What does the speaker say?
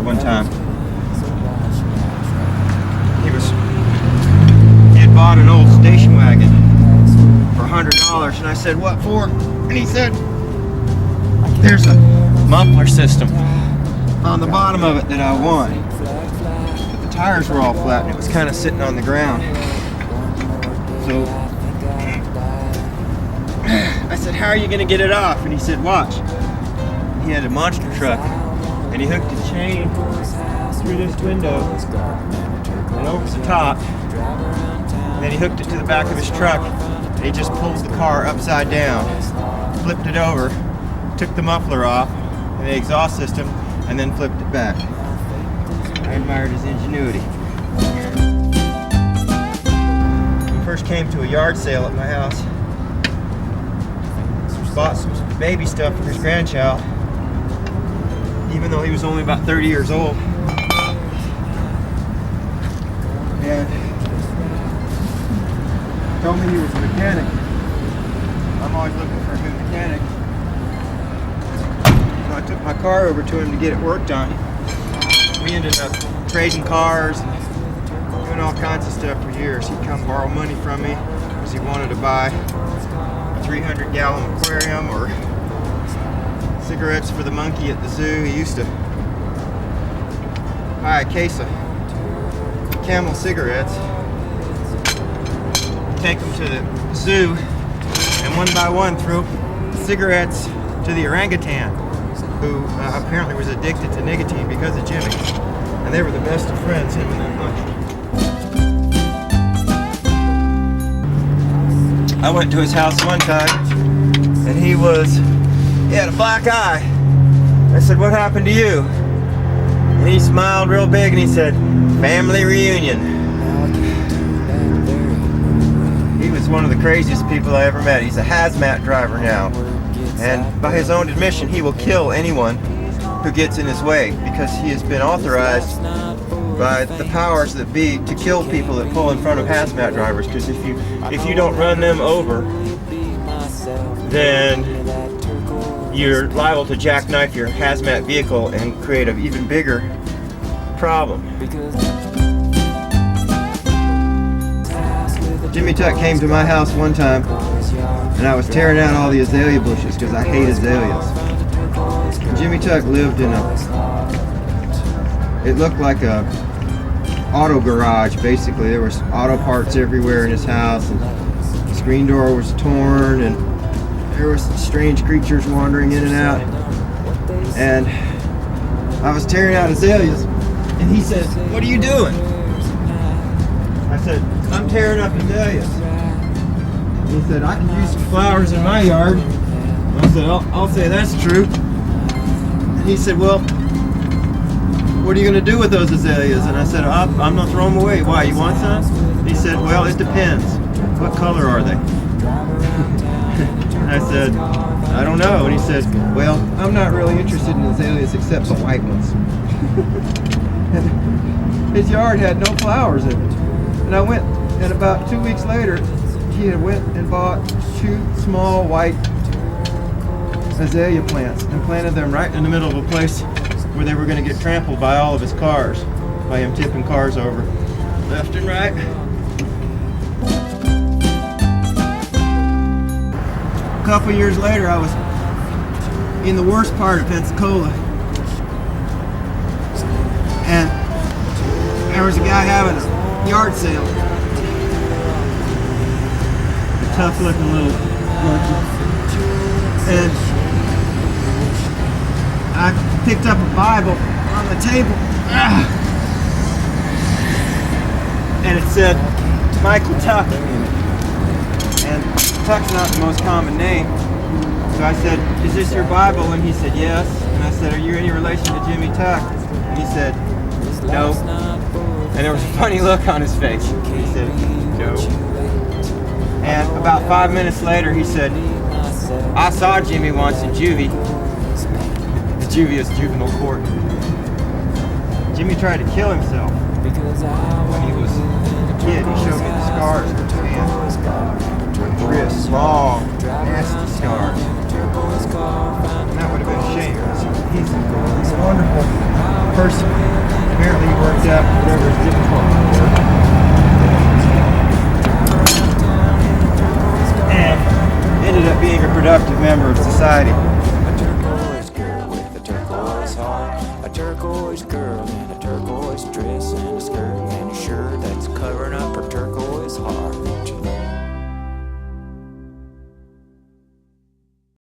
one time. He had bought an old station wagon for $100, and I said, "What for?" And he said, "There's a muffler system on the bottom of it that I want." But the tires were all flat and it was kind of sitting on the ground. So I said, "How are you going to get it off?" And he said, "Watch." He had a monster truck and he hooked a chain through this window and over the top. And then he hooked it to the back of his truck and he just pulled the car upside down, flipped it over, took the muffler off and the exhaust system, and then flipped it back. I admired his ingenuity. We first came to a yard sale at my house. Bought some baby stuff for his grandchild, even though he was only about 30 years old. And told me he was a mechanic. I'm always looking for a good mechanic. So I took my car over to him to get it worked on. We ended up trading cars and doing all kinds of stuff for years. He'd come borrow money from me because he wanted to buy a 300-gallon aquarium or cigarettes for the monkey at the zoo. He used to buy a case of Camel cigarettes, take them to the zoo, and one by one throw cigarettes to the orangutan, who apparently was addicted to nicotine because of Jimmy. And they were the best of friends, him and that monkey. I went to his house one time, and he had a black eye. I said, "What happened to you?" And he smiled real big and he said, "Family reunion." He was one of the craziest people I ever met. He's a hazmat driver now. And by his own admission, he will kill anyone who gets in his way because he has been authorized by the powers that be to kill people that pull in front of hazmat drivers. Because if you don't run them over, then you're liable to jackknife your hazmat vehicle and create an even bigger problem. Jimmy Tuck came to my house one time and I was tearing out all the azalea bushes because I hate azaleas. And Jimmy Tuck lived in it looked like a auto garage basically. There was auto parts everywhere in his house, and the screen door was torn, and there was strange creatures wandering in and out. And I was tearing out azaleas, and he said, "What are you doing?" I said, "I'm tearing up azaleas." And he said, "I can use some flowers in my yard." And I said, I'll say that's true. And he said, "Well, what are you going to do with those azaleas?" And I said, "I'm going to throw them away." "Why, you want some?" He said, "Well, it depends. What color are they?" And I said, "I don't know." And he said, "Well, I'm not really interested in azaleas except the white ones." And his yard had no flowers in it. And I went, and about 2 weeks later, he had went and bought 2 small white azalea plants and planted them right in the middle of a place where they were going to get trampled by all of his cars, by him tipping cars over left and right. A couple years later, I was in the worst part of Pensacola, and there was a guy having a yard sale. A tough looking little monkey. And I picked up a Bible on the table. And it said Michael Tuck in it. And Tuck's not the most common name. So I said, "Is this your Bible?" And he said, "Yes." And I said, "Are you any relation to Jimmy Tuck?" And he said, "No." And there was a funny look on his face. He said, "No." And about 5 minutes later, he said, "I saw Jimmy once in juvie." The juvie is juvenile court. Jimmy tried to kill himself when he was a kid. He showed me the scars on his hands. Wrists, long, nasty scars. And that would have been a shame. He's wonderful. First, apparently he worked out whatever is difficult for. And ended up being a productive member of society.